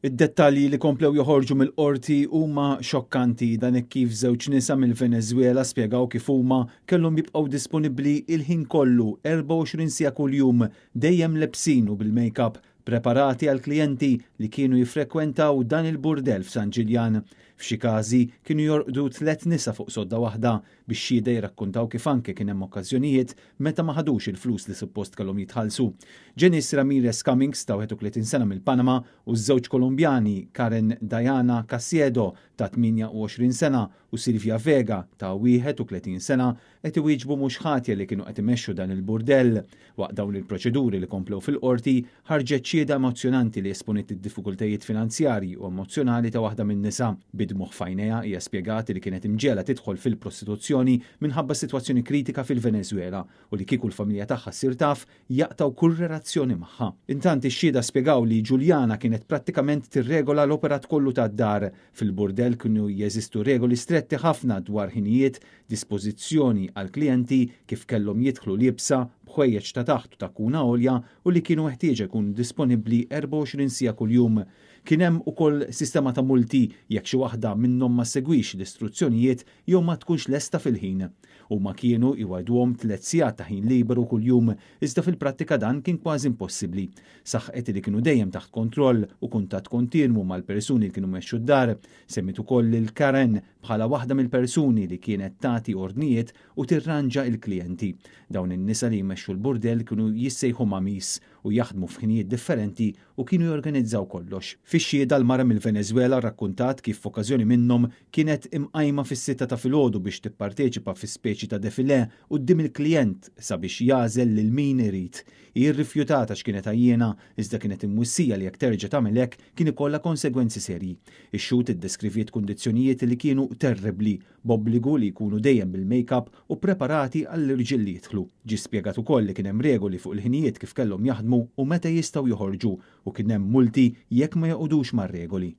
Id-dettalji li komplew joħorġu mill-qorti huma xokkanti dan hekk kif żewġ nisa mill-Venezuela spjegaw kif huma kellhom jibqgħu disponibbli il-ħin kollu 24 siegħa kuljum dejjem lebsin u bil-makeup preparati għal klijenti li kienu jiffrekwentaw dan il-burdell f'San Ġiljan. F'xi każi kienu jorqdu 3 nisa fuq sodda waħda biex xhieda jirrakkuntaw kif anke kien hemm okkażjonijiet meta ma ħadux il-flus li suppost kellhom jitħallsu. Janice Ramirez Cummings ta' 31 sena mill-Panama u ż-żewġ Kolumbjani Karen Diana Casiedo ta' 28 sena u Silvia Vega ta' 31 sena qed iwieġbu mhux ħatja li kienu qed imexxu dan il-burdell. Waqt dawn il-proċeduri li komplew fil-qorti ħarġet xhieda emozzjonanti li esponit id-diffikultajiet finanzjarji u emozjonali ta' waħda min-nisa. Bidmuħ f'għajnejha hija spjegati li kienet imġiela tidħol fil-prostituzzjoni minħabba sitwazzjoni kritika fil-Venezuela u li kieku l-familja tagħha ssir taf jaqtaw kull relazzjoni magħha. Intant ix-xhieda spjegaw li Juliana kienet prattikament tirregola l-operat kollu tad-dar. Fil-burdell kienu jeżistu regoli stretti ħafna dwar ħinijiet, dispożizzjoni għal klijenti kif kellhom jidħlu liebsa b'ħwejjeġ ta' taħt ta' kuna għolja u li kienu meħtieġa jkunu disponibbli 24 siegħa kuljum. Kien hemm ukoll sistema ta' multi jekk xi waħda minnhom ma segwix l-istruzzjonijiet jew ma tkunx lesta fil-ħin. Huma kienu iwagħduhom 3 sigħat ta' ħin liberu kuljum, iżda fil-prattika dan kien kważi impossibbli. Saħqet li kienu dejjem taħt kontroll u kuntatt kontinwu mal-persuni li kienu mexxu d-dar. Semmit ukoll lil Karen bħala waħda mill-persuni li kienet tagħti ordnijiet u tirranġa l-klijenti. Dawn in-nisa li jmexxu l-burdell kienu jissejħu mamis u jaħdmu f'ħinijiet differenti u kienu jorganizzaw kollox. Fix-xhieda l-mara mill-Venezuela rrakkuntat kif f'okkażjoni minnhom kienet imqajma fis-sitta ta' filgħodu biex tipparteċipa fi speċi ta' defilè quddiem il-klijent sabiex jażel lil min irid. Irrifjutata x'kienet għajjiena iżda kienet imwissija li jekk terġa' tagħmel hekk kien ikollha konsegwenzi serji. Ix-xhud iddeskriviet kundizzjonijiet li kienu terribbli, b'obbligu li jkunu dejjem bil-makeup u preparati għall-irġiel li jidħlu. Ġie spjegat ukoll li kien hemm regoli fuq il-ħinijiet kif kellhom jaħdmu u meta jistgħu joħorġu u kien hemm multi jekk ma joqgħodux mar-regoli.